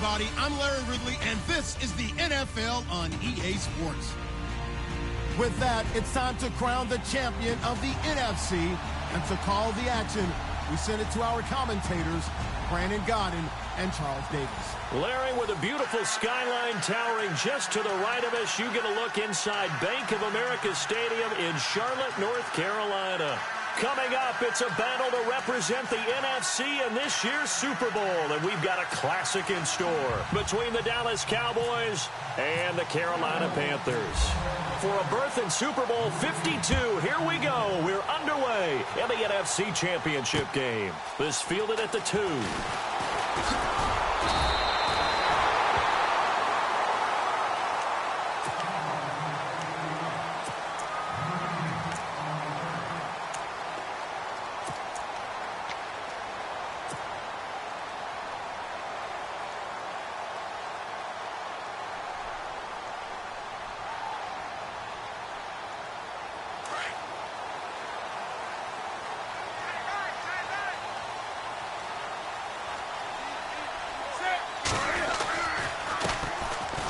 everybody. I'm Larry Ridley, and this is the NFL on EA Sports. With that, it's time to crown the champion of the NFC. And to call the action, we send it to our commentators, Brandon Godden and Charles Davis. Larry, with a beautiful skyline towering just to the right of us, you get a look inside Bank of America Stadium in Charlotte, North Carolina. Coming up, it's a battle to represent the NFC in this year's Super Bowl, and we've got a classic in store between the Dallas Cowboys and the Carolina Panthers. For a berth in Super Bowl 52, here we go. We're underway in the NFC Championship game. This fielded at the 2.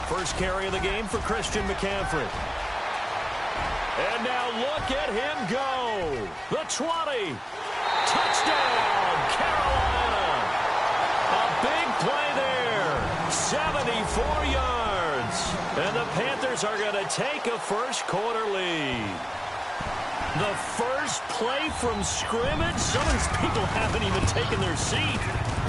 First carry of the game for Christian McCaffrey. And now look at him go. The 20. Touchdown, Carolina. A big play there. 74 yards. And the Panthers are going to take a first quarter lead. The first play from scrimmage. Some of these people haven't even taken their seat.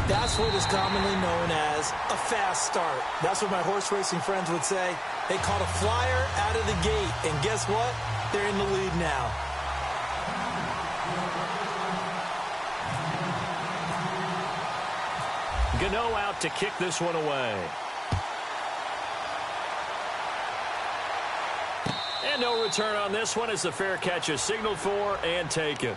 That's what is commonly known as a fast start. That's what my horse racing friends would say. They caught a flyer out of the gate, and guess what? They're in the lead now. Gano out to kick this one away. And no return on this one as the fair catch is signaled for and taken.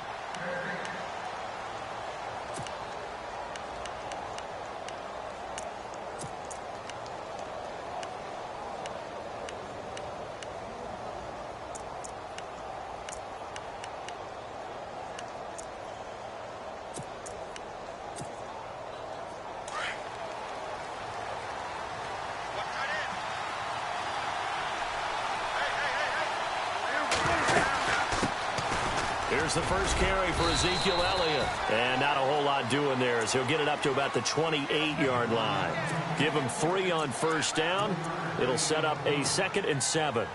Here's the first carry for Ezekiel Elliott. And not a whole lot doing there as he'll get it up to about the 28-yard line. Give him 3 on first down. It'll set up a 2nd and 7.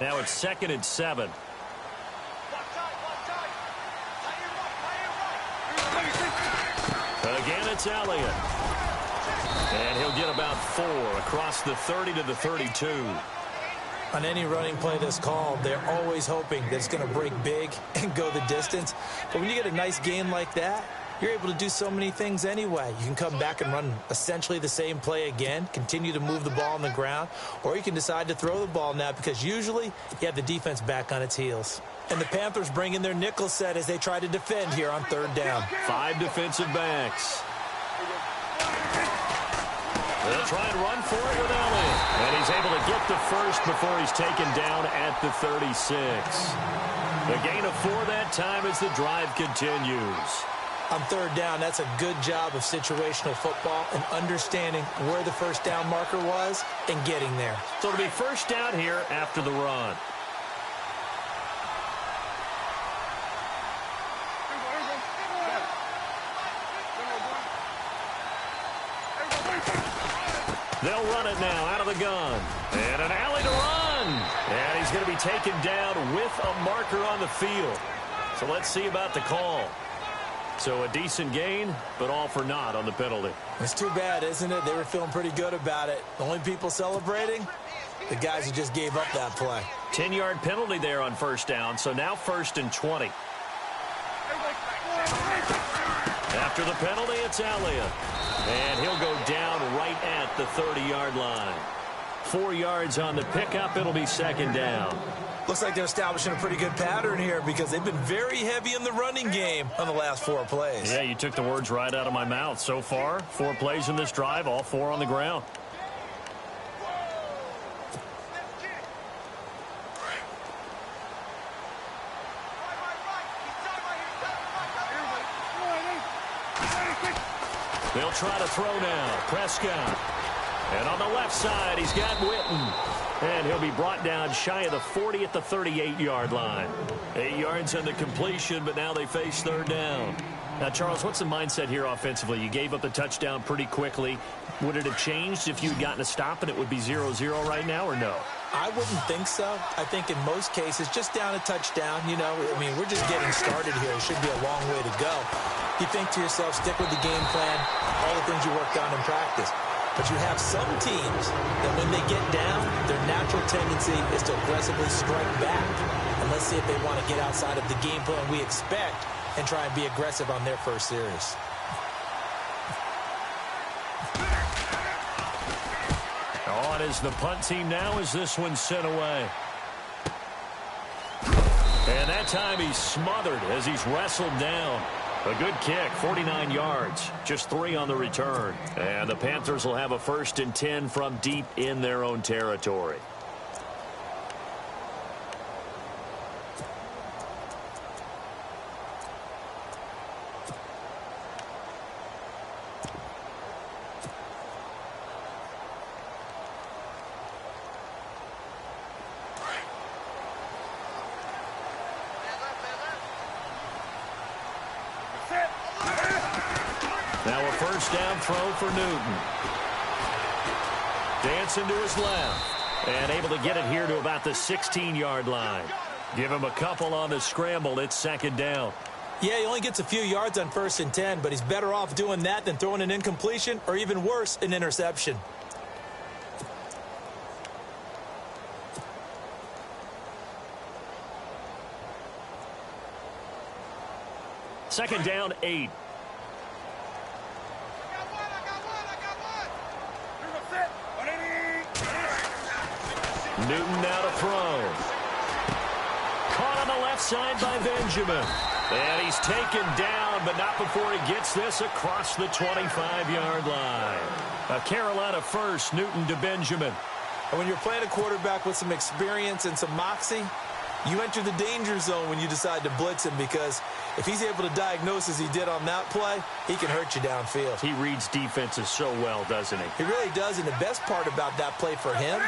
Now it's 2nd and 7. Again, it's Elliott. And he'll get about 4 across the 30 to the 32. On any running play that's called, they're always hoping that it's going to break big and go the distance. But when you get a nice gain like that, you're able to do so many things anyway. You can come back and run essentially the same play again, continue to move the ball on the ground, or you can decide to throw the ball now because usually you have the defense back on its heels. And the Panthers bring in their nickel set as they try to defend here on 3rd down. 5 defensive backs. They'll try and run for it with Elliott. And he's able to get the first before he's taken down at the 36. A gain of 4 that time as the drive continues. On 3rd down, that's a good job of situational football and understanding where the first down marker was and getting there. So it'll be first down here after the run. They'll run it now out of the gun. And an alley to run. And he's going to be taken down with a marker on the field. So let's see about the call. So a decent gain, but all for naught on the penalty. It's too bad, isn't it? They were feeling pretty good about it. The only people celebrating, the guys who just gave up that play. 10-yard penalty there on first down, so now 1st and 20. After the penalty, it's Elliott. And he'll go down right at the 30-yard line. 4 yards on the pickup. It'll be 2nd down. Looks like they're establishing a pretty good pattern here because they've been very heavy in the running game on the last 4 plays. Yeah, you took the words right out of my mouth. So far, 4 plays in this drive, all 4 on the ground. They'll try to throw now. Prescott. And on the left side, he's got Witten. And he'll be brought down shy of the 40 at the 38-yard line. 8 yards on the completion, but now they face third down. Now, Charles, what's the mindset here offensively? You gave up the touchdown pretty quickly. Would it have changed if you'd gotten a stop and it would be 0-0 right now, or no? I wouldn't think so. I think in most cases, just down a touchdown, you know, I mean, we're just getting started here. It should be a long way to go. You think to yourself, stick with the game plan, all the things you worked on in practice. But you have some teams that when they get down, their natural tendency is to aggressively strike back. And let's see if they want to get outside of the game plan we expect and try and be aggressive on their first series. On is the punt team now as this one's sent away. And that time he's smothered as he's wrestled down. A good kick, 49 yards, just 3 on the return. And the Panthers will have a 1st and 10 from deep in their own territory. Now a first down throw for Newton. Dancing to his left. And able to get it here to about the 16-yard line. Give him a couple on the scramble. It's 2nd down. Yeah, he only gets a few yards on 1st and 10, but he's better off doing that than throwing an incompletion or even worse, an interception. Second down, 8. Newton now to throw. Caught on the left side by Benjamin. And he's taken down, but not before he gets this across the 25-yard line. A Carolina first, Newton to Benjamin. And when you're playing a quarterback with some experience and some moxie, you enter the danger zone when you decide to blitz him, because if he's able to diagnose as he did on that play, he can hurt you downfield. He reads defenses so well, doesn't he? He really does, and the best part about that play for him,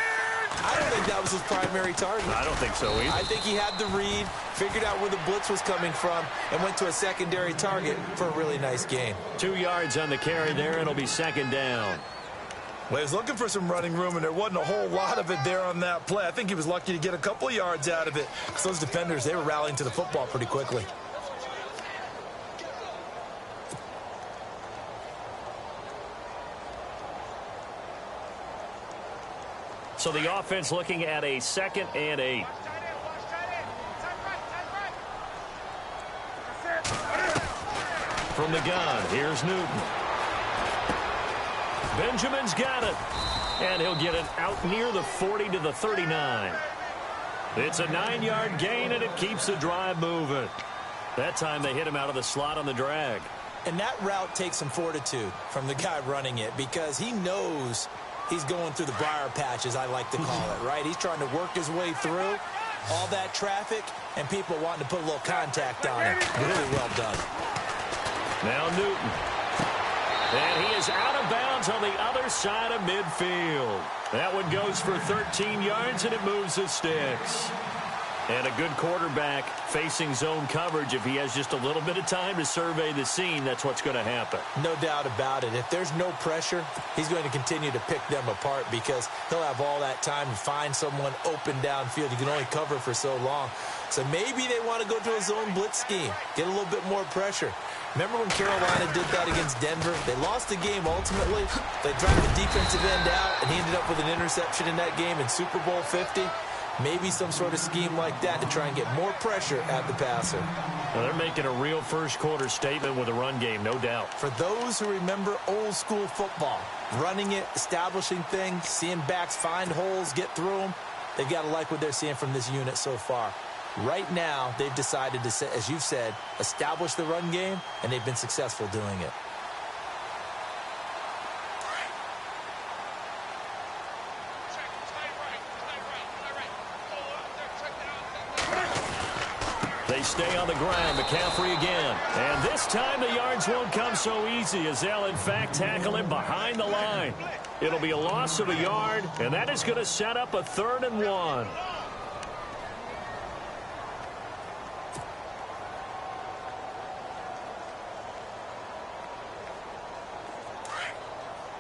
I don't think that was his primary target. I don't think so either. I think he had the read, figured out where the blitz was coming from, and went to a secondary target for a really nice gain. 2 yards on the carry there, and it'll be 2nd down. Well, he was looking for some running room, and there wasn't a whole lot of it there on that play. I think he was lucky to get a couple of yards out of it, because those defenders, they were rallying to the football pretty quickly. So the offense looking at a 2nd and 8. From the gun, here's Newton. Benjamin's got it. And he'll get it out near the 40 to the 39. It's a 9-yard gain, and it keeps the drive moving. That time they hit him out of the slot on the drag. And that route takes some fortitude from the guy running it, because he knows he's going through the briar patch, as I like to call it, right? He's trying to work his way through all that traffic and people wanting to put a little contact on him. Really well done. Now Newton. And he is out of bounds on the other side of midfield. That one goes for 13 yards, and it moves the sticks. And a good quarterback facing zone coverage. If he has just a little bit of time to survey the scene, that's what's going to happen. No doubt about it. If there's no pressure, he's going to continue to pick them apart, because he'll have all that time to find someone open downfield. You can only cover for so long. So maybe they want to go to a zone blitz scheme, get a little bit more pressure. Remember when Carolina did that against Denver? They lost the game ultimately. They dropped the defensive end out, and he ended up with an interception in that game in Super Bowl 50. Maybe some sort of scheme like that to try and get more pressure at the passer. Well, they're making a real first-quarter statement with a run game, no doubt. For those who remember old-school football, running it, establishing things, seeing backs find holes, get through them, they've got to like what they're seeing from this unit so far. Right now, they've decided to, as you've said, establish the run game, and they've been successful doing it. They stay on the ground. McCaffrey again. And this time the yards won't come so easy as they'll, in fact, tackle him behind the line. It'll be a loss of a yard, and that is going to set up a 3rd and 1.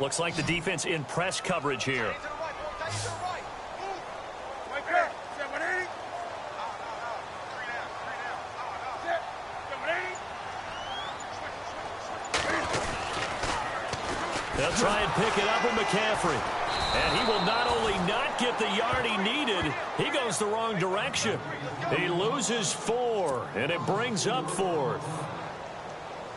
Looks like the defense in press coverage here. They'll try and pick it up with McCaffrey. And he will not only not get the yard he needed, he goes the wrong direction. He loses 4, and it brings up 4th.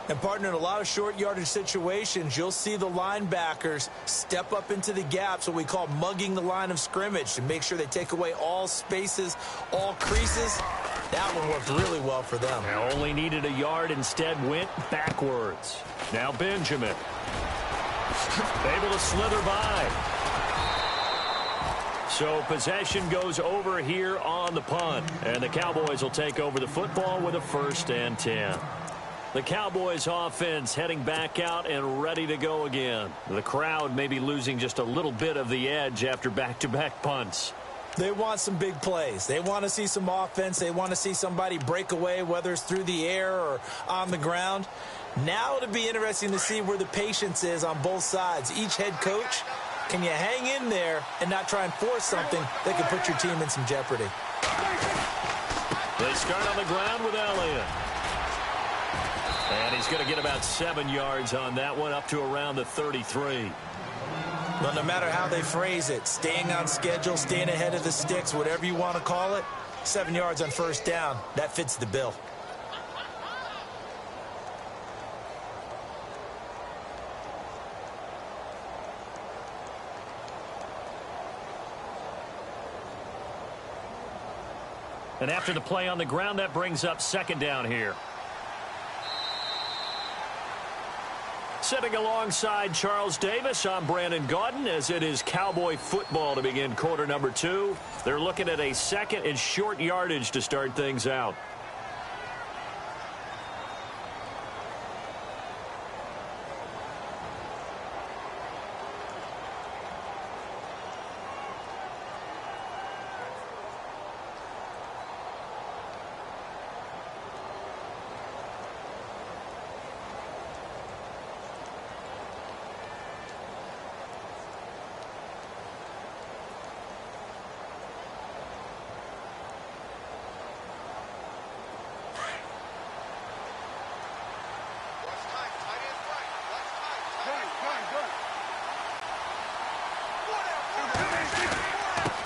And, partner, in a lot of short yardage situations, you'll see the linebackers step up into the gaps, what we call mugging the line of scrimmage, to make sure they take away all spaces, all creases. That one worked really well for them. Now only needed a yard, instead went backwards. Now Benjamin. Able to slither by. So possession goes over here on the punt. And the Cowboys will take over the football with a 1st and 10. The Cowboys offense heading back out and ready to go again. The crowd may be losing just a little bit of the edge after back-to-back punts. They want some big plays. They want to see some offense. They want to see somebody break away, whether it's through the air or on the ground. Now it'll be interesting to see where the patience is on both sides. Each head coach, can you hang in there and not try and force something that could put your team in some jeopardy? They start on the ground with Elliott. And he's going to get about 7 yards on that one, up to around the 33. Well, no matter how they phrase it, staying on schedule, staying ahead of the sticks, whatever you want to call it, 7 yards on 1st down, that fits the bill. And after the play on the ground, that brings up 2nd down here. Sitting alongside Charles Davis, I'm Brandon Gaudin, as it is Cowboy football to begin quarter number 2. They're looking at a 2nd and short yardage to start things out.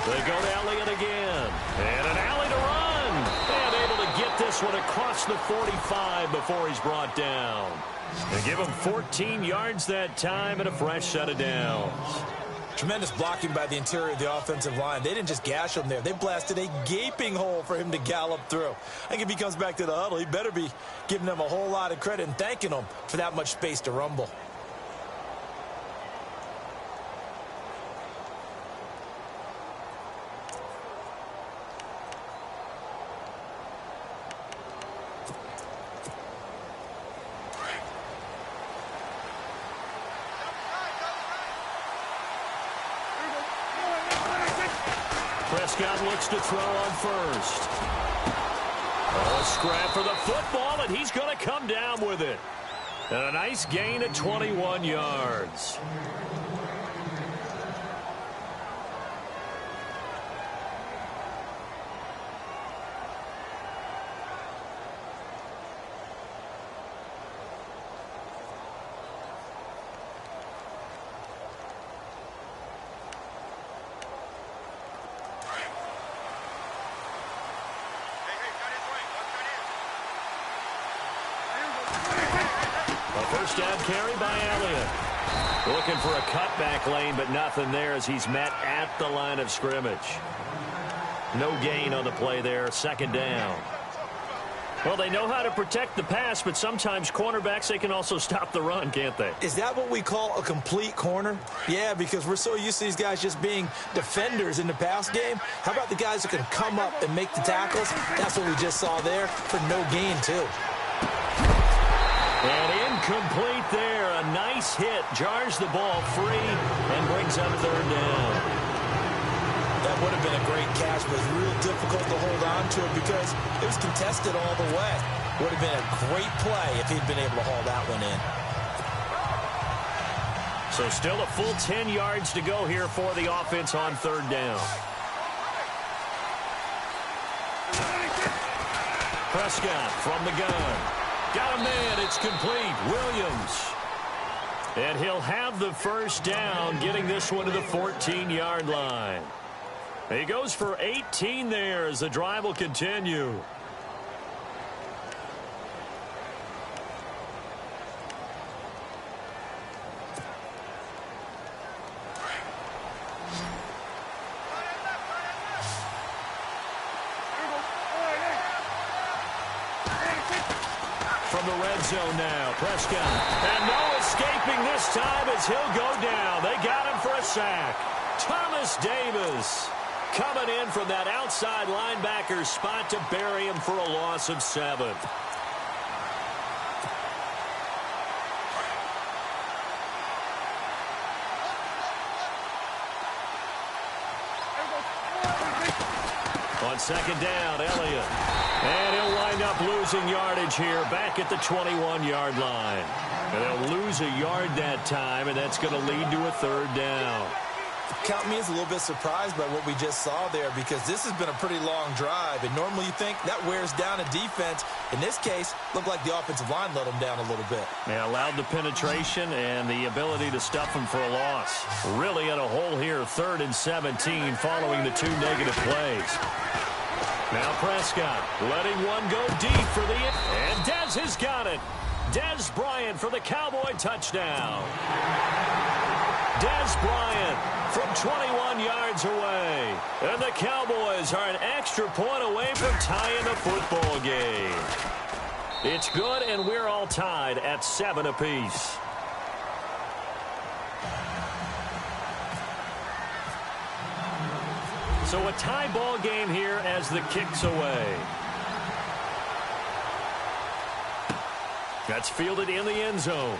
They go to Elliott again. And an alley to run. And able to get this one across the 45 before he's brought down. They give him 14 yards that time and a fresh set of downs. Tremendous blocking by the interior of the offensive line. They didn't just gash him there. They blasted a gaping hole for him to gallop through. I think if he comes back to the huddle, he better be giving them a whole lot of credit and thanking them for that much space to rumble. Prescott looks to throw on 1st. Oh, a scrap for the football, and he's going to come down with it. And a nice gain of 21 yards. First down carry by Elliott. Looking for a cutback lane, but nothing there as he's met at the line of scrimmage. No gain on the play there. 2nd down. Well, they know how to protect the pass, but sometimes cornerbacks, they can also stop the run, can't they? Is that what we call a complete corner? Yeah, because we're so used to these guys just being defenders in the pass game. How about the guys who can come up and make the tackles? That's what we just saw there for no gain, too. And incomplete there. A nice hit. Jars the ball free and brings up third down. That would have been a great catch, but it was real difficult to hold on to it because it was contested all the way. Would have been a great play if he'd been able to haul that one in. So still a full 10 yards to go here for the offense on third down. Prescott from the gun. Got a man. It's complete. Williams. And he'll have the first down, getting this one to the 14-yard line. He goes for 18 there as the drive will continue. From the red zone now, Prescott. And no escaping this time as he'll go down. They got him for a sack. Thomas Davis coming in from that outside linebacker spot to bury him for a loss of 7. On second down, Elliott. And he'll wind up losing yardage here back at the 21-yard line. And they'll lose a yard that time, and that's going to lead to a third down. Count me as a little bit surprised by what we just saw there because this has been a pretty long drive, and normally you think that wears down a defense. In this case, looked like the offensive line let them down a little bit. They allowed the penetration and the ability to stuff them for a loss. Really in a hole here, 3rd and 17 following the 2 negative plays. Now Prescott letting one go deep for the... And Dez has got it. Dez Bryant for the Cowboy touchdown. Dez Bryant from 21 yards away. And the Cowboys are an extra point away from tying the football game. It's good, and we're all tied at 7 apiece. So a tie ball game here as the kick's away. That's fielded in the end zone.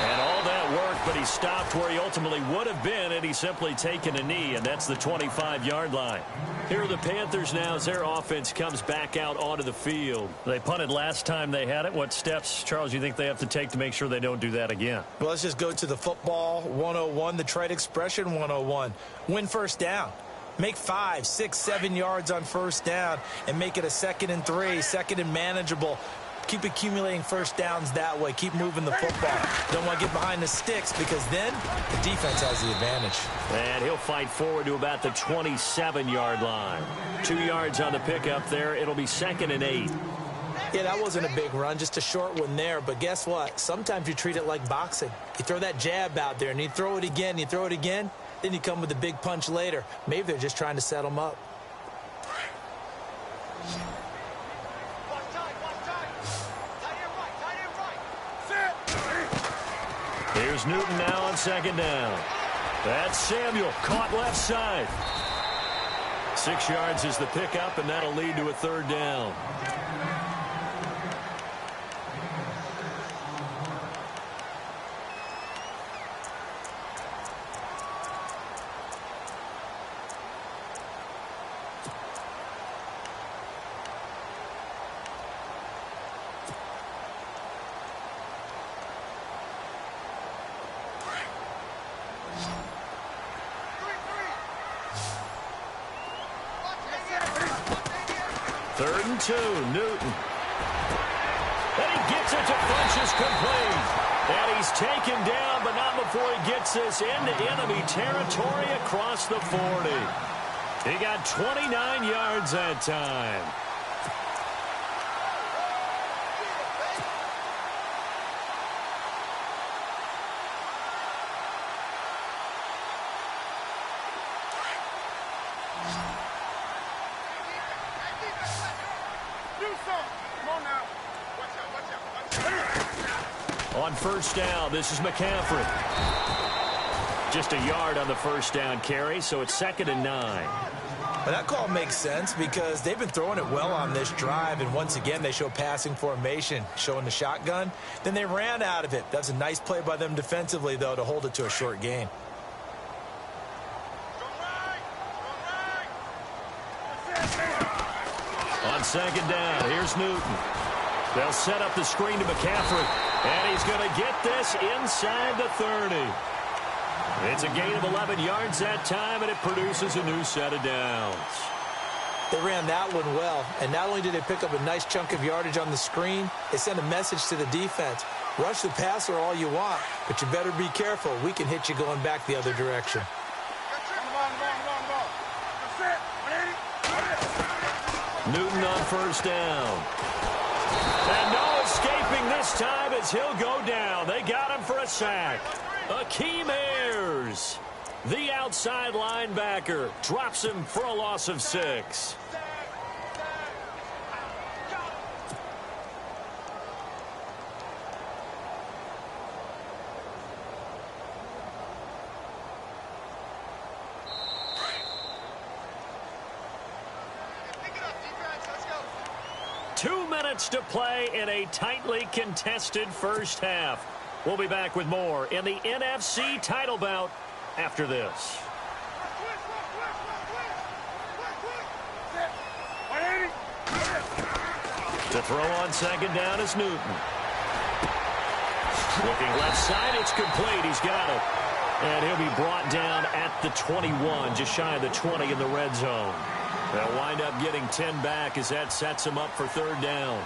And all that work, but he stopped where he ultimately would have been had he simply taken a knee, and that's the 25-yard line. Here are the Panthers now as their offense comes back out onto the field. They punted last time they had it. What steps, Charles, do you think they have to take to make sure they don't do that again? Well, let's just go to the football 101, the trade expression 101. Win first down. Make 5, 6, 7 yards on first down and make it a 2nd and 3, 2nd and manageable. Keep accumulating first downs that way. Keep moving the football. Don't want to get behind the sticks because then the defense has the advantage. And he'll fight forward to about the 27-yard line. 2 yards on the pickup there. It'll be 2nd and 8. Yeah, that wasn't a big run, just a short one there. But guess what? Sometimes you treat it like boxing. You throw that jab out there and you throw it again, you throw it again. Then you come with a big punch later. Maybe they're just trying to set them up. Here's Newton now on 2nd down. That's Samuel, caught left side. 6 yards is the pickup, and that'll lead to a 3rd down. Third and 2, Newton. And he gets it to Funchess complete. And he's taken down, but not before he gets this into enemy territory across the 40. He got 29 yards that time. On first down, this is McCaffrey. Just a yard on the first down carry, so it's 2nd and 9. Well, that call makes sense because they've been throwing it well on this drive, and once again they show passing formation, showing the shotgun. Then they ran out of it. That's a nice play by them defensively, though, to hold it to a short gain. On 2nd down, here's Newton. They'll set up the screen to McCaffrey, and he's going to get this inside the 30. It's a gain of 11 yards that time, and it produces a new set of downs. They ran that one well, and not only did they pick up a nice chunk of yardage on the screen, they sent a message to the defense. Rush the passer all you want, but you better be careful. We can hit you going back the other direction. Newton on first down. And no escaping this time as he'll go down. They got him for a sack. Akeem Ayers, the outside linebacker, drops him for a loss of 6. Two minutes to play in a tightly contested first half. We'll be back with more in the NFC title bout after this. To throw on 2nd down is Newton. Looking left side, it's complete. He's got it. And he'll be brought down at the 21, just shy of the 20 in the red zone. They'll wind up getting 10 back as that sets him up for 3rd down.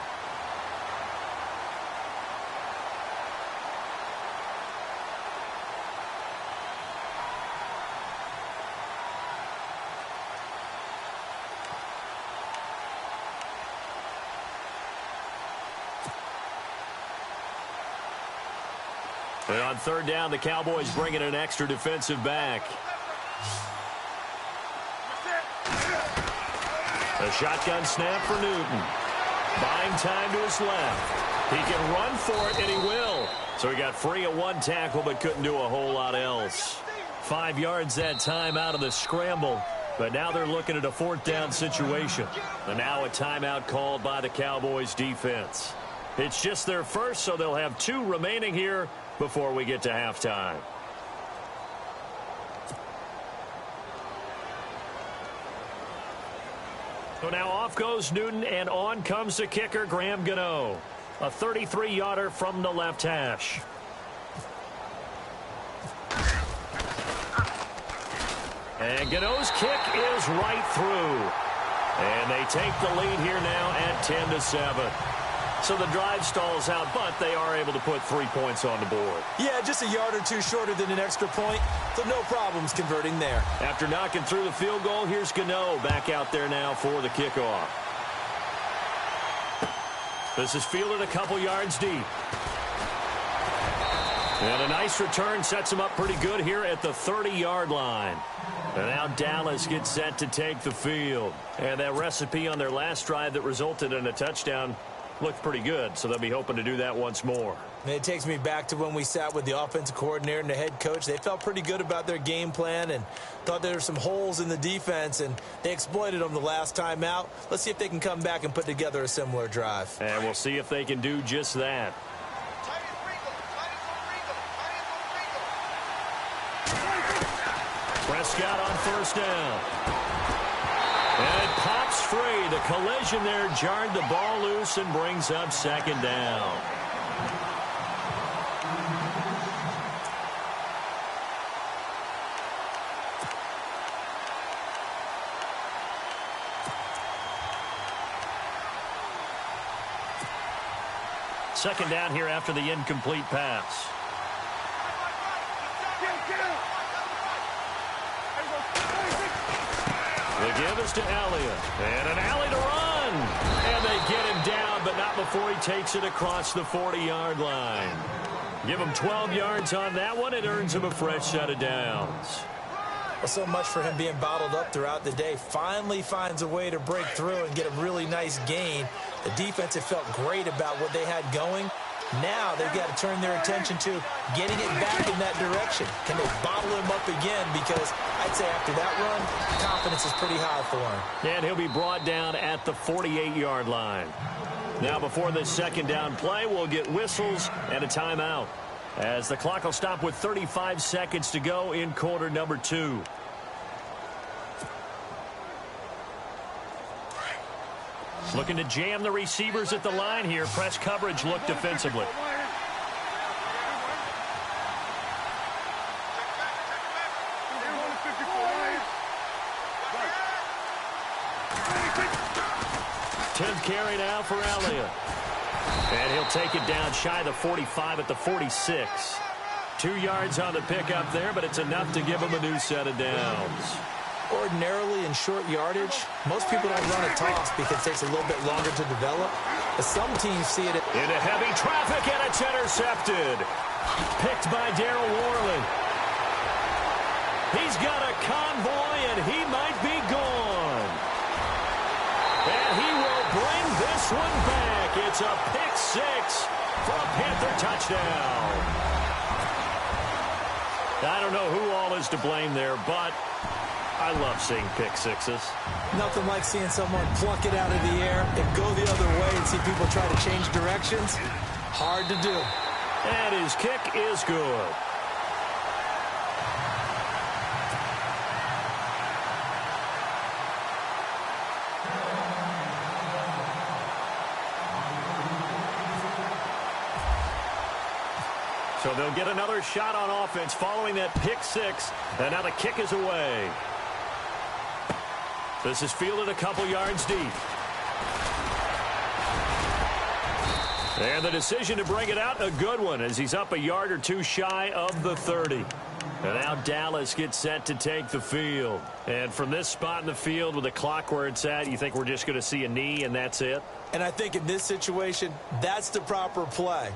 And on 3rd down, the Cowboys bringing an extra defensive back. A shotgun snap for Newton. Buying time to his left. He can run for it, and he will. So he got free of one tackle, but couldn't do a whole lot else. 5 yards that time out of the scramble. But now they're looking at a 4th down situation. And now a timeout called by the Cowboys defense. It's just their first, so they'll have 2 remaining here before we get to halftime. So now off goes Newton, and on comes the kicker, Graham Gano. A 33-yarder from the left hash. And Gano's kick is right through. And they take the lead here now at 10-7. So the drive stalls out, but they are able to put 3 points on the board. Yeah, just a yard or two shorter than an extra point, so no problems converting there. After knocking through the field goal, here's Gano back out there now for the kickoff. This is fielded a couple yards deep. And a nice return sets him up pretty good here at the 30-yard line. And now Dallas gets set to take the field. And that recipe on their last drive that resulted in a touchdown looked pretty good, so they'll be hoping to do that once more. And it takes me back to when we sat with the offensive coordinator and the head coach. They felt pretty good about their game plan and thought there were some holes in the defense, and they exploited them the last time out. Let's see if they can come back and put together a similar drive. And we'll see if they can do just that. Prescott on first down. And it pops free. The collision there jarred the ball loose and brings up 2nd down. Second down here after the incomplete pass. The give is to Elliott. And an alley to run. And they get him down, but not before he takes it across the 40-yard line. Give him 12 yards on that one. It earns him a fresh set of downs. Well, so much for him being bottled up throughout the day. Finally finds a way to break through and get a really nice gain. The defense had felt great about what they had going. Now they've got to turn their attention to getting it back in that direction. Can they bottle him up again? Because I'd say after that run, confidence is pretty high for him. And he'll be brought down at the 48-yard line. Now before this second down play, we'll get whistles and a timeout, as the clock will stop with 35 seconds to go in quarter number 2. Looking to jam the receivers at the line here. Press coverage look defensively. Tenth carry now for Elliott. And he'll take it down shy of the 45 at the 46. 2 yards on the pickup there, but it's enough to give him a new set of downs. Ordinarily in short yardage, most people don't run a toss because it takes a little bit longer to develop. But some teams see it into heavy traffic, and it's intercepted. Picked by Darryl Worley. He's got a convoy, and he might be gone. And he will bring this one back. It's a pick 6 for a Panther touchdown. I don't know who all is to blame there, but I love seeing pick 6s. Nothing like seeing someone pluck it out of the air and go the other way and see people try to change directions. Hard to do. And his kick is good. So they'll get another shot on offense following that pick 6. And now the kick is away. This is fielded a couple yards deep. And the decision to bring it out, a good one, as he's up a yard or 2 shy of the 30. And now Dallas gets set to take the field. And from this spot in the field with the clock where it's at, you think we're just going to see a knee and that's it? And I think in this situation, that's the proper play.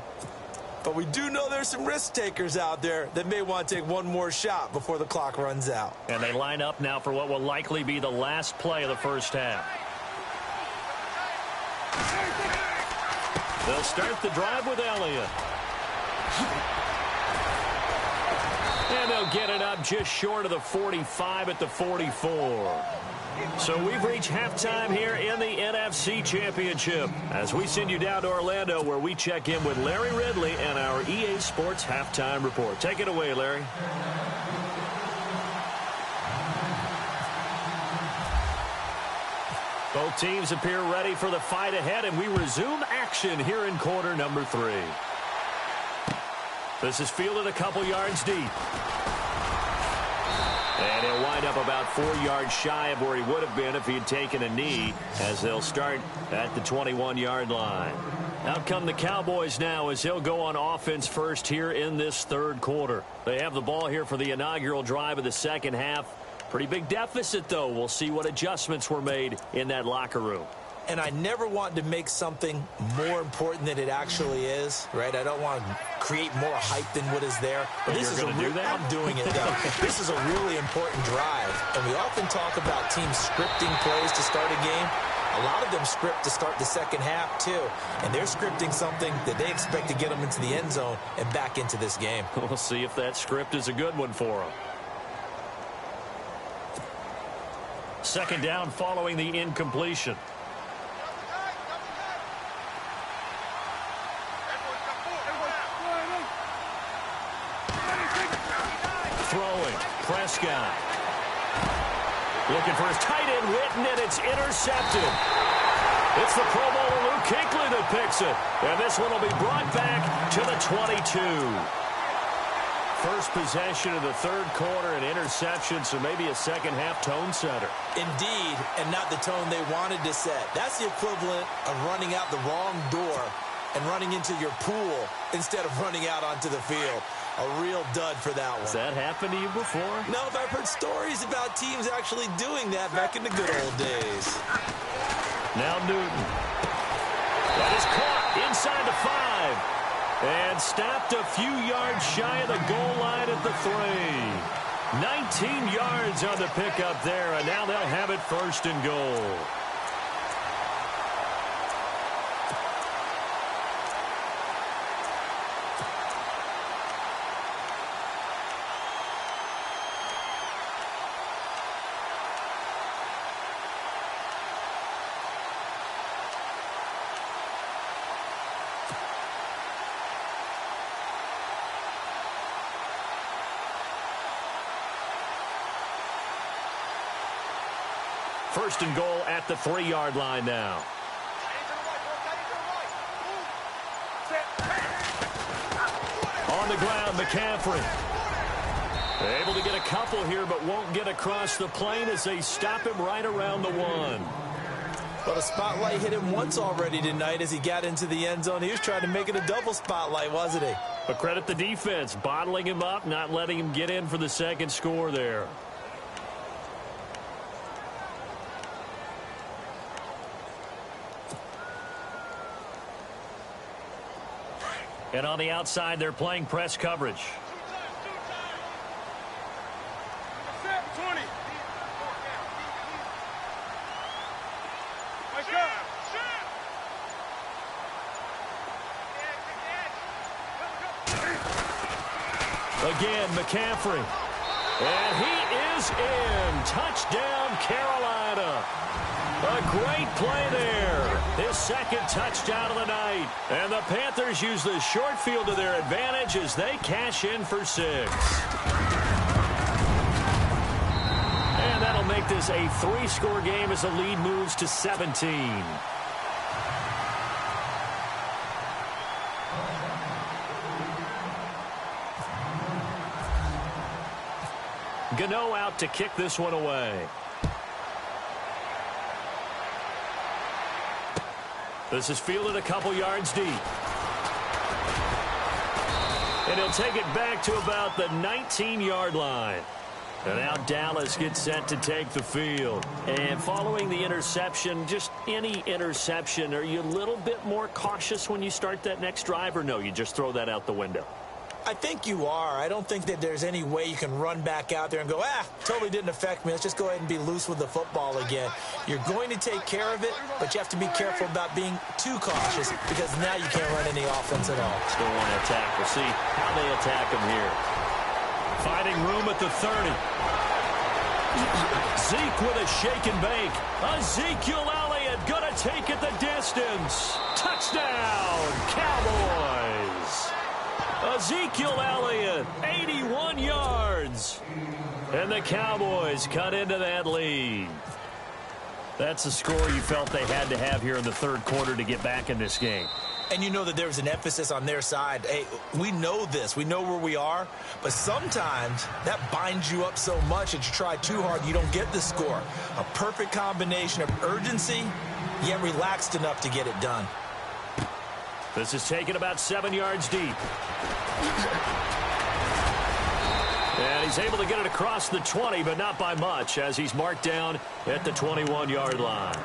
But we do know there's some risk takers out there that may want to take one more shot before the clock runs out. And they line up now for what will likely be the last play of the first half. They'll start the drive with Elliott. And they'll get it up just short of the 45 at the 44. So we've reached halftime here in the NFC Championship as we send you down to Orlando, where we check in with Larry Ridley and our EA Sports Halftime Report. Take it away, Larry. Both teams appear ready for the fight ahead, and we resume action here in quarter number 3. This is fielded a couple yards deep. And he'll wind up about 4 yards shy of where he would have been if he had taken a knee, as they'll start at the 21-yard line. Out come the Cowboys now, as he'll go on offense first here in this third quarter. They have the ball here for the inaugural drive of the second half. Pretty big deficit, though. We'll see what adjustments were made in that locker room. And I never want to make something more important than it actually is, right? I don't want to create more hype than what is there. But this is going to do that? I'm doing it, though. This is a really important drive. And we often talk about teams scripting plays to start a game. A lot of them script to start the second half, too. And they're scripting something that they expect to get them into the end zone and back into this game. We'll see if that script is a good one for them. Second down following the incompletion. Throwing, Prescott. Looking for his tight end, Witten, and it's intercepted. It's the Pro Bowler Luke Kuechly that picks it. And this one will be brought back to the 22. First possession of the third quarter, an interception, so maybe a second half tone setter. Indeed, and not the tone they wanted to set. That's the equivalent of running out the wrong door and running into your pool instead of running out onto the field. A real dud for that one. Has that happened to you before? No, but I've heard stories about teams actually doing that back in the good old days. Now Newton. That is caught inside the 5. And stopped a few yards shy of the goal line at the 3. 19 yards on the pickup there, and now they'll have it 1st and goal. First and goal at the 3-yard line now. On the ground, McCaffrey. Able to get a couple here, but won't get across the plane as they stop him right around the 1. Well, the spotlight hit him once already tonight as he got into the end zone. He was trying to make it a double spotlight, wasn't he? But credit the defense, bottling him up, not letting him get in for the second score there. And on the outside, they're playing press coverage. Again, McCaffrey. And he is in. Touchdown, Carolina. A great play there. His second touchdown of the night. And the Panthers use the short field to their advantage as they cash in for 6. And that'll make this a 3-score game as the lead moves to 17. Gano out to kick this one away. This is fielded a couple yards deep. And he'll take it back to about the 19-yard line. And now Dallas gets set to take the field. And following the interception, just any interception, are you a little bit more cautious when you start that next drive, or no, you just throw that out the window? I think you are. I don't think that there's any way you can run back out there and go, totally didn't affect me. Let's just go ahead and be loose with the football again. You're going to take care of it, but you have to be careful about being too cautious because now you can't run any offense at all. Still want to attack. We'll see how they attack him here. Finding room at the 30. Zeke with a shake and bake. Ezekiel Elliott going to take it the distance. Touchdown, Cowboys. Ezekiel Elliott, 81 yards. And the Cowboys cut into that lead. That's the score you felt they had to have here in the 3rd quarter to get back in this game. And you know that there was an emphasis on their side. Hey, we know this. We know where we are. But sometimes that binds you up so much that you try too hard, you don't get the score. A perfect combination of urgency, yet relaxed enough to get it done. This is taken about 7 yards deep. And he's able to get it across the 20, but not by much, as he's marked down at the 21-yard line.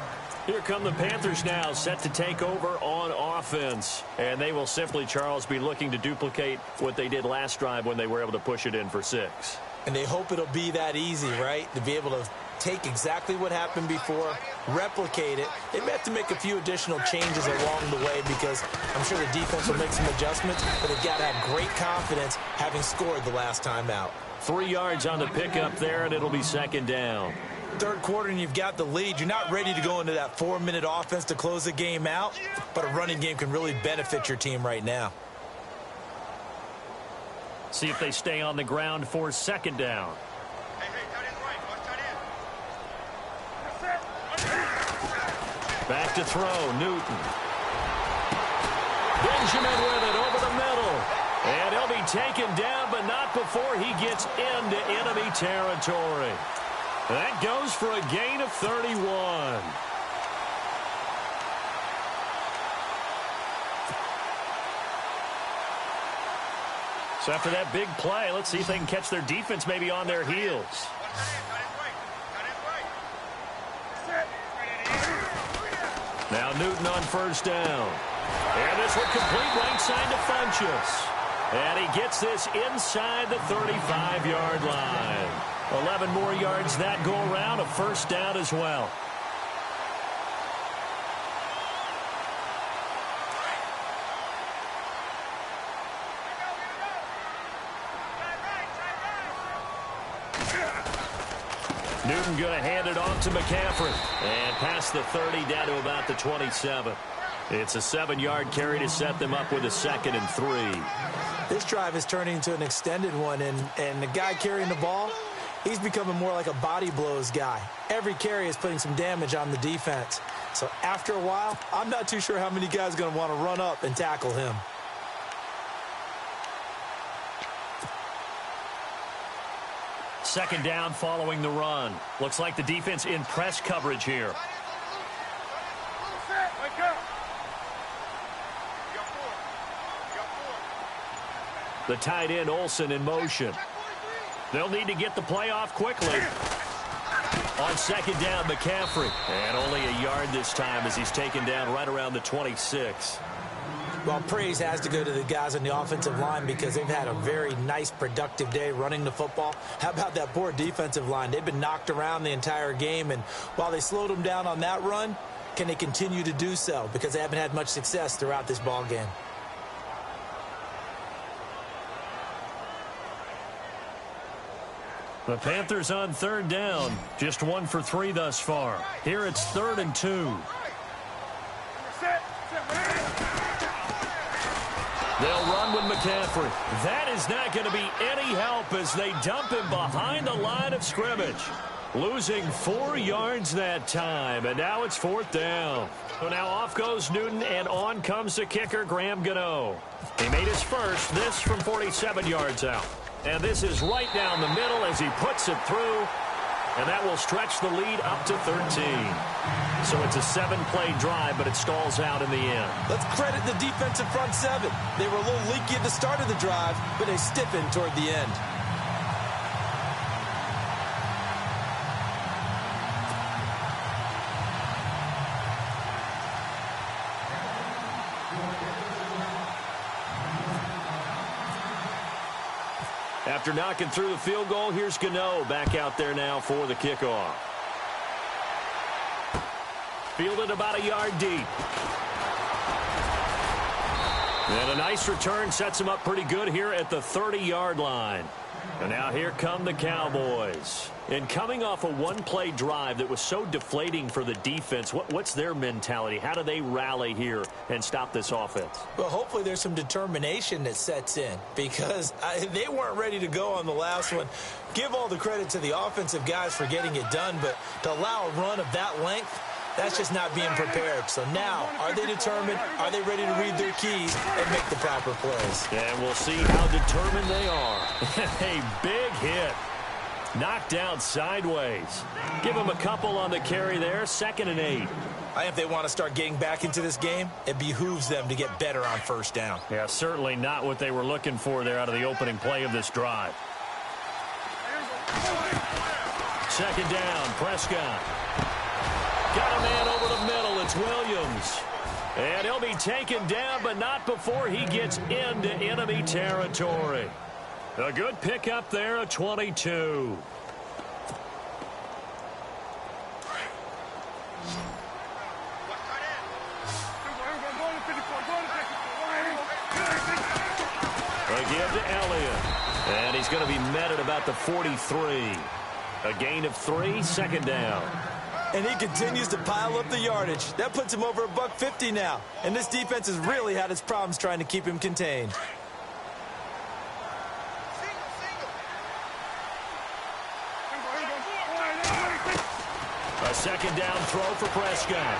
Here come the Panthers now, set to take over on offense. And they will simply, Charles, be looking to duplicate what they did last drive when they were able to push it in for 6. And they hope it'll be that easy, right? To be able to take exactly what happened before, replicate it. They may have to make a few additional changes along the way because I'm sure the defense will make some adjustments, but they've got to have great confidence having scored the last time out. 3 yards on the pickup there, and it'll be 2nd down. 3rd quarter and you've got the lead. You're not ready to go into that 4-minute offense to close the game out, but a running game can really benefit your team right now. See if they stay on the ground for 2nd down. Back to throw, Newton. Benjamin with it over the middle. And he'll be taken down, but not before he gets into enemy territory. That goes for a gain of 31. So after that big play, let's see if they can catch their defense maybe on their heels. Now Newton on 1st down. And this one complete right side to Funchess. And he gets this inside the 35-yard line. 11 more yards that go around, a first down as well. Newton going to hand it off to McCaffrey. And past the 30 down to about the 27. It's a 7-yard carry to set them up with a 2nd and 3. This drive is turning into an extended one, and the guy carrying the ball, he's becoming more like a body blows guy. Every carry is putting some damage on the defense. So after a while, I'm not too sure how many guys are going to want to run up and tackle him. Second down following the run. Looks like the defense in press coverage here. The tight end Olsen in motion. They'll need to get the play off quickly. On second down, McCaffrey. And only a yard this time as he's taken down right around the 26. Well, praise has to go to the guys on the offensive line because they've had a very nice, productive day running the football. How about that poor defensive line? They've been knocked around the entire game, and while they slowed them down on that run, can they continue to do so? Because they haven't had much success throughout this ball game. The Panthers on third down. Just 1 for 3 thus far. Here it's 3rd and 2. They'll run with McCaffrey. That is not going to be any help as they dump him behind the line of scrimmage. Losing 4 yards that time, and now it's 4th down. So now off goes Newton, and on comes the kicker, Graham Gano. He made his first, this from 47 yards out. And this is right down the middle as he puts it through, and that will stretch the lead up to 13. So it's a 7-play drive, but it stalls out in the end. Let's credit the defensive front 7. They were a little leaky at the start of the drive, but they stiffened toward the end. After knocking through the field goal, here's Gano back out there now for the kickoff. Fielded about a yard deep. And a nice return sets him up pretty good here at the 30-yard line. And now here come the Cowboys. And coming off a 1-play drive that was so deflating for the defense, what's their mentality? How do they rally here and stop this offense? Well, hopefully there's some determination that sets in because they weren't ready to go on the last one. Give all the credit to the offensive guys for getting it done, but to allow a run of that length, that's just not being prepared. So now, are they determined? Are they ready to read their keys and make the proper plays? And we'll see how determined they are. A big hit. Knocked down sideways. Give them a couple on the carry there. 2nd and 8. If they want to start getting back into this game, it behooves them to get better on first down. Yeah, certainly not what they were looking for there out of the opening play of this drive. 2nd down, Prescott. Got a man over the middle. It's Williams. And he'll be taken down, but not before he gets into enemy territory. A good pickup there, a 22. Again to Elliott. And he's going to be met at about the 43. A gain of 3, 2nd down. And he continues to pile up the yardage. That puts him over $150 now. And this defense has really had its problems trying to keep him contained. A 2nd down throw for Prescott.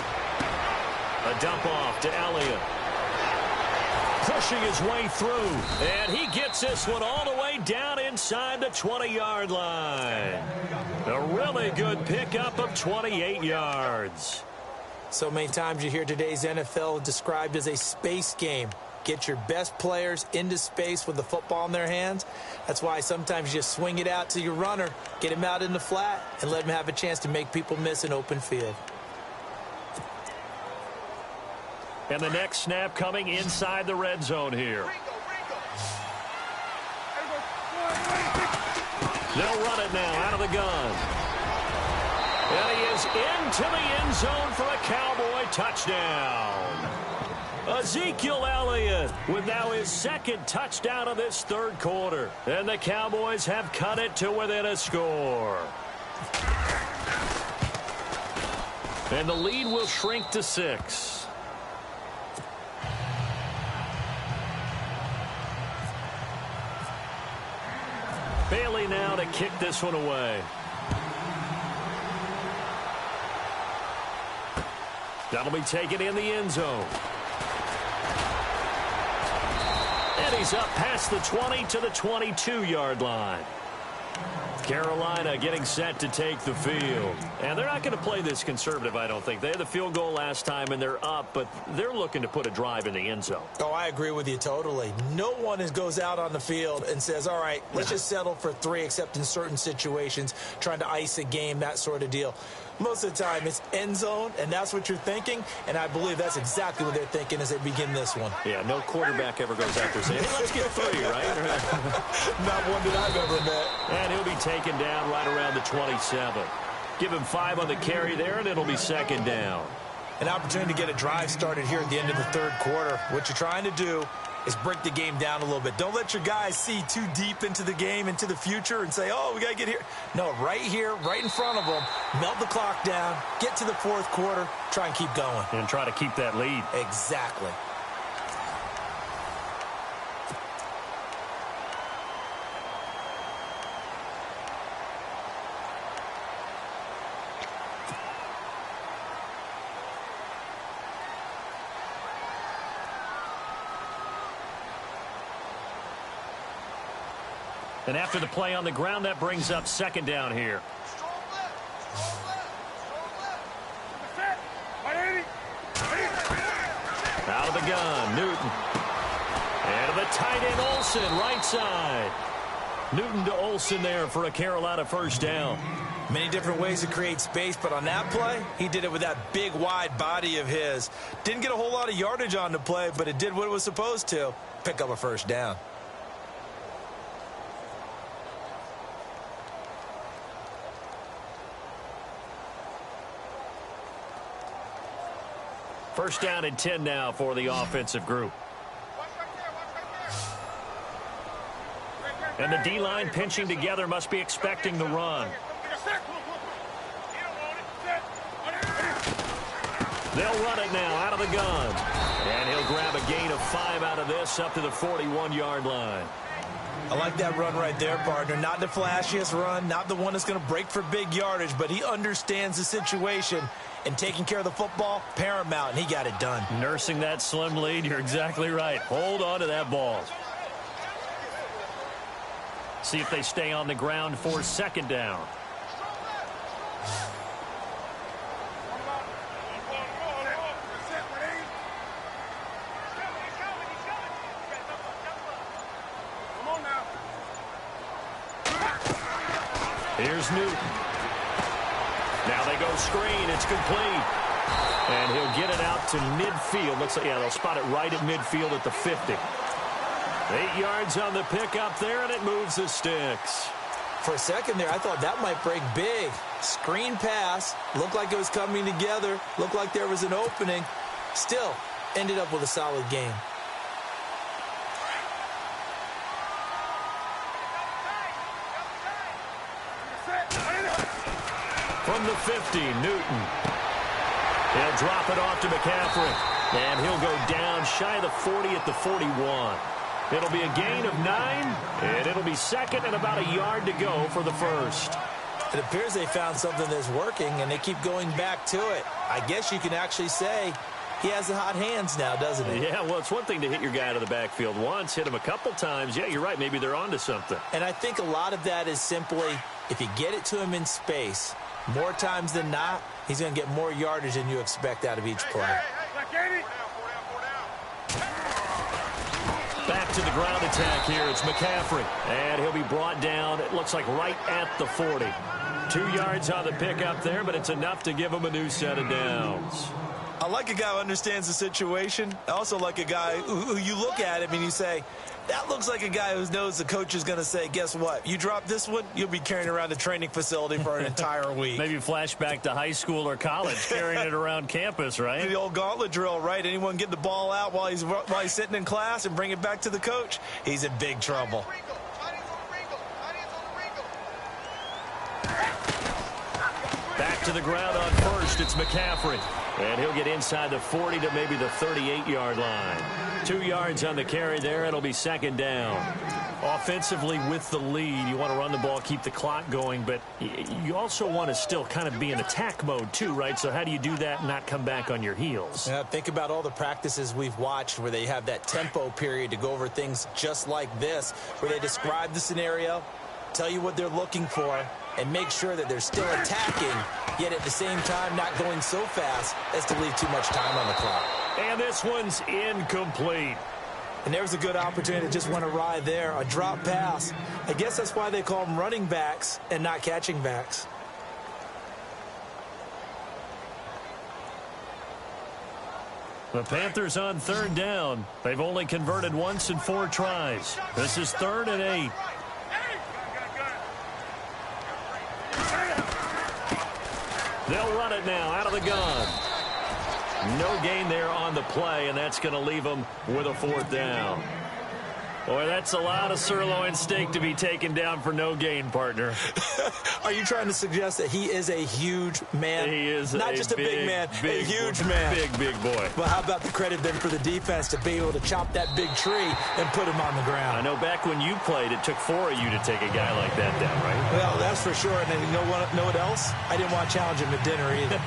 A dump off to Elliott. Pushing his way through. And he gets this one all the way down inside the 20-yard line. A really good pickup of 28 yards. So many times you hear today's NFL described as a space game. Get your best players into space with the football in their hands. That's why sometimes you just swing it out to your runner, get him out in the flat, and let him have a chance to make people miss an open field. And the next snap coming inside the red zone here. They'll run it now out of the gun. And he is into the end zone for a Cowboy touchdown. Ezekiel Elliott with now his second touchdown of this third quarter. And the Cowboys have cut it to within a score. And the lead will shrink to 6. Bailey now to kick this one away. That'll be taken in the end zone. And he's up past the 20 to the 22-yard line. Carolina getting set to take the field. And they're not going to play this conservative, I don't think. They had the field goal last time, and they're up, but they're looking to put a drive in the end zone. Oh, I agree with you totally. No one goes out on the field and says, all right, let's just settle for 3, except in certain situations, trying to ice a game, that sort of deal. Most of the time, it's end zone, and that's what you're thinking, and I believe that's exactly what they're thinking as they begin this one. Yeah, no quarterback ever goes out there saying, hey, let's get 3, right? Not one that I've ever met. And he'll be taken down right around the 27. Give him 5 on the carry there, and it'll be second down. An opportunity to get a drive started here at the end of the third quarter. What you're trying to do is break the game down a little bit. Don't let your guys see too deep into the game, into the future, and say, oh, we got to get here. No, right here, right in front of them, melt the clock down, get to the fourth quarter, try and keep going. And try to keep that lead. Exactly. And after the play on the ground, that brings up second down here. Out of the gun, Newton. And to the tight end, Olsen, right side. Newton to Olsen there for a Carolina first down. Many different ways to create space, but on that play, he did it with that big, wide body of his. Didn't get a whole lot of yardage on the play, but it did what it was supposed to. Pick up a first down. First down and 10 now for the offensive group. And the D-line pinching together, must be expecting the run. They'll run it now out of the gun. And he'll grab a gain of 5 out of this up to the 41-yard line. I like that run right there, partner. Not the flashiest run, not the one that's going to break for big yardage, but he understands the situation. And taking care of the football, paramount, and he got it done. Nursing that slim lead, you're exactly right. Hold on to that ball. See if they stay on the ground for second down. Here's Newton. Now they go screen. It's complete. And he'll get it out to midfield. Looks like, yeah, they'll spot it right at midfield at the 50. 8 yards on the pickup there, and it moves the sticks. For a second there, I thought that might break big. Screen pass. Looked like it was coming together. Looked like there was an opening. Still, ended up with a solid game. From the 50, Newton. He'll drop it off to McCaffrey. And he'll go down shy of the 40 at the 41. It'll be a gain of 9, and it'll be second and about a yard to go for the first. It appears they found something that's working, and they keep going back to it. I guess you can actually say he has the hot hands now, doesn't he? Yeah, well, it's one thing to hit your guy out of the backfield once, hit him a couple times. Yeah, you're right. Maybe they're onto something. And I think a lot of that is simply if you get it to him in space, more times than not, he's going to get more yardage than you expect out of each play. Back to the ground attack here. It's McCaffrey. And he'll be brought down, it looks like right at the 40. 2 yards on the pickup there, but it's enough to give him a new set of downs. I like a guy who understands the situation. I also like a guy who you look at him and you say, that looks like a guy who knows the coach is going to say, guess what? You drop this one, you'll be carrying around the training facility for an entire week. Maybe flashback to high school or college, carrying it around campus, right? The old gauntlet drill, right? Anyone get the ball out while he's sitting in class and bring it back to the coach, he's in big trouble. Back to the ground on first, it's McCaffrey. And he'll get inside the 40 to maybe the 38-yard line. 2 yards on the carry there. It'll be second down. Offensively with the lead, you want to run the ball, keep the clock going, but you also want to still kind of be in attack mode too, right? So how do you do that and not come back on your heels? Yeah, think about all the practices we've watched where they have that tempo period to go over things just like this, where they describe the scenario, tell you what they're looking for, and make sure that they're still attacking, yet at the same time not going so fast as to leave too much time on the clock. And this one's incomplete. And there's a good opportunity to just want to ride there, a drop pass. I guess that's why they call them running backs and not catching backs. The Panthers on third down. They've only converted once in 4 tries. This is 3rd and 8. They'll run it now out of the gun. No gain there on the play, and that's going to leave them with a 4th down. Boy, that's a lot of sirloin steak to be taken down for no gain, partner. Are you trying to suggest that he is a huge man? He is not just a big man, a huge man. Big boy. Well, how about the credit then for the defense to be able to chop that big tree and put him on the ground? I know back when you played, it took 4 of you to take a guy like that down, right? Well, that's for sure. And then you know what else? I didn't want to challenge him to dinner either.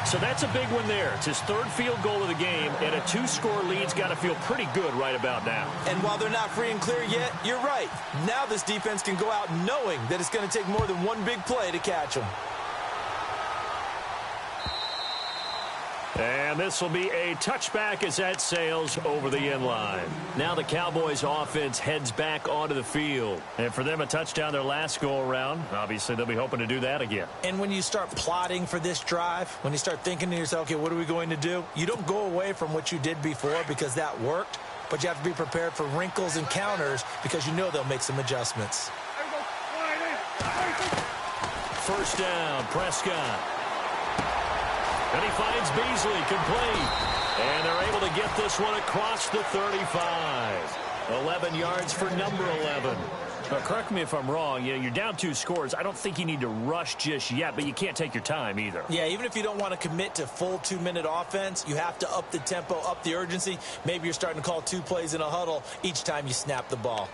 So that's a big one there. It's his 3rd field goal of the game, and a 2-score lead's got to feel pretty good right about now. And while they're not free and clear yet, you're right. Now this defense can go out knowing that it's going to take more than one big play to catch them. And this will be a touchback as that sails over the end line. Now the Cowboys offense heads back onto the field. And for them, a touchdown their last go-around. Obviously, they'll be hoping to do that again. And when you start plotting for this drive, when you start thinking to yourself, okay, what are we going to do? You don't go away from what you did before because that worked, but you have to be prepared for wrinkles and counters because you know they'll make some adjustments. First down, Prescott. And he finds Beasley complete. And they're able to get this one across the 35. 11 yards for number 11. Now, correct me if I'm wrong. You're down 2 scores. I don't think you need to rush just yet, but you can't take your time either. Yeah, even if you don't want to commit to full 2-minute offense, you have to up the tempo, up the urgency. Maybe you're starting to call 2 plays in a huddle each time you snap the ball.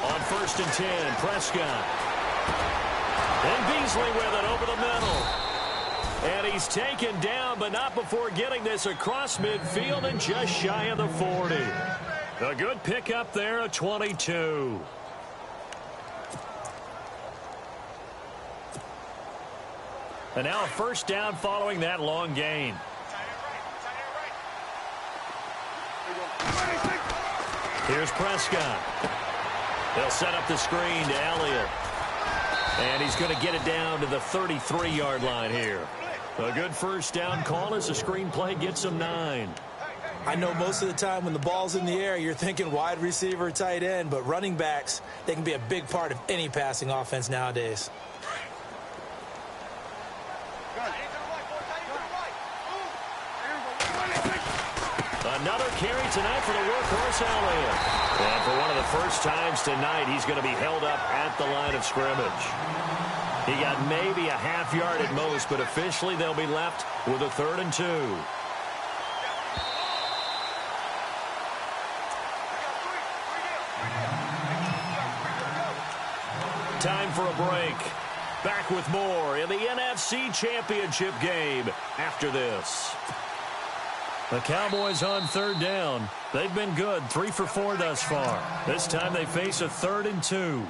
On 1st and 10, Prescott. And Beasley with it over the middle. And he's taken down, but not before getting this across midfield and just shy of the 40. A good pickup there, a 22. And now a first down following that long gain. Here's Prescott. They'll set up the screen to Elliott. And he's going to get it down to the 33-yard line here. A good first down call as the screen play gets him 9. I know most of the time when the ball's in the air, you're thinking wide receiver, tight end, but running backs, they can be a big part of any passing offense nowadays. Another carry tonight for the workhorse Elliott. And for one of the first times tonight, he's going to be held up at the line of scrimmage. He got maybe a half yard at most, but officially they'll be left with a 3rd and 2. Time for a break. Back with more in the NFC Championship game after this. The Cowboys on 3rd down. They've been good, 3 for 4 thus far. This time they face a 3rd and 2.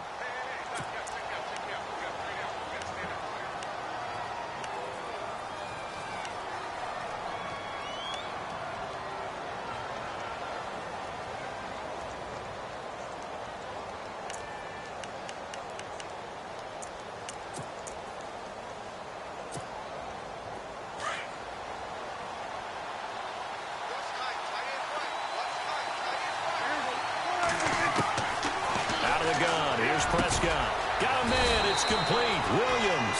Here's Prescott. Got a man. It's complete. Williams.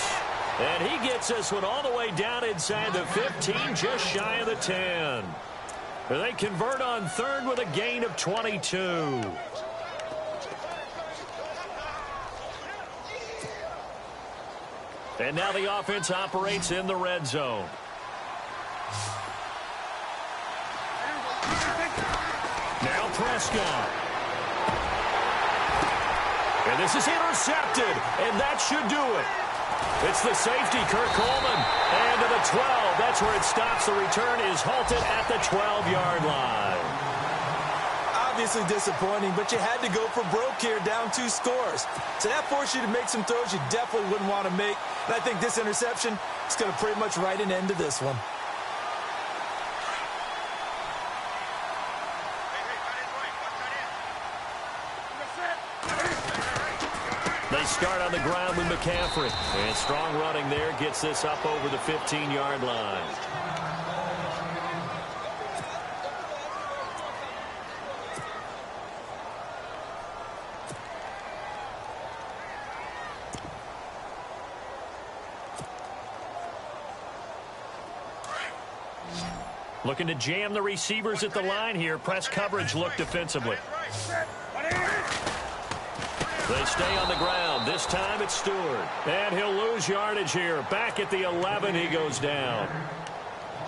And he gets this one all the way down inside the 15, just shy of the 10. They convert on third with a gain of 22. And now the offense operates in the red zone. Now Prescott. And this is intercepted, and that should do it. It's the safety, Kirk Coleman. And to the 12. That's where it stops. The return is halted at the 12-yard line. Obviously disappointing, but you had to go for broke here, down 2 scores. So that forced you to make some throws you definitely wouldn't want to make. And I think this interception is going to pretty much write an end to this one. They start on the ground with McCaffrey. And strong running there gets this up over the 15-yard line. Looking to jam the receivers at the line here. Press coverage look defensively. They stay on the ground. This time it's Stewart. And he'll lose yardage here. Back at the 11, he goes down.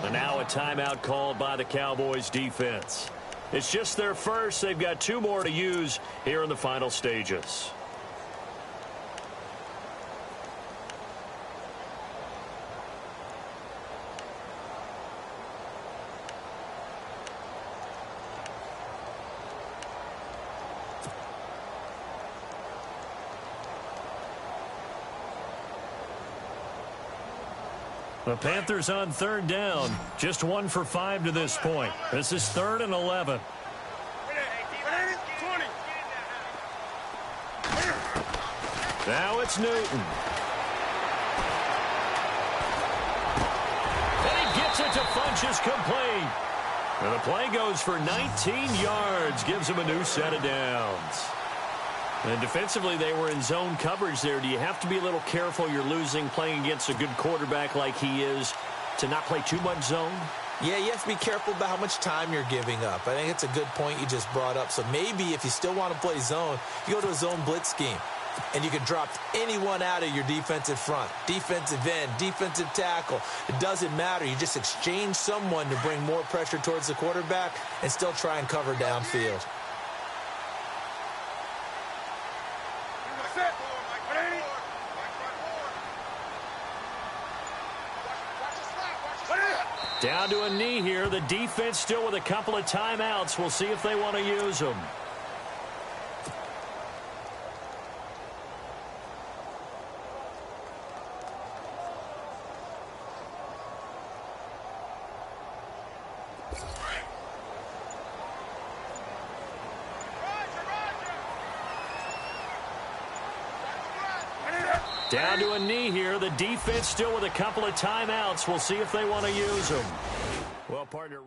And now a timeout called by the Cowboys defense. It's just their first. They've got 2 more to use here in the final stages. The Panthers on third down. Just 1 for 5 to this point. This is 3rd and 11. Now it's Newton. And he gets it to Funchess complete. And the play goes for 19 yards. Gives him a new set of downs. And defensively, they were in zone coverage there. Do you have to be a little careful? You're losing playing against a good quarterback like he is to not play too much zone? Yeah, you have to be careful about how much time you're giving up. I think it's a good point you just brought up. So maybe if you still want to play zone, you go to a zone blitz scheme. And you can drop anyone out of your defensive front. Defensive end, defensive tackle. It doesn't matter. You just exchange someone to bring more pressure towards the quarterback and still try and cover downfield. Down to a knee here. The defense still with a couple of timeouts. We'll see if they want to use them. Down to a knee here. The defense still with a couple of timeouts. We'll see if they want to use them. Well, partner.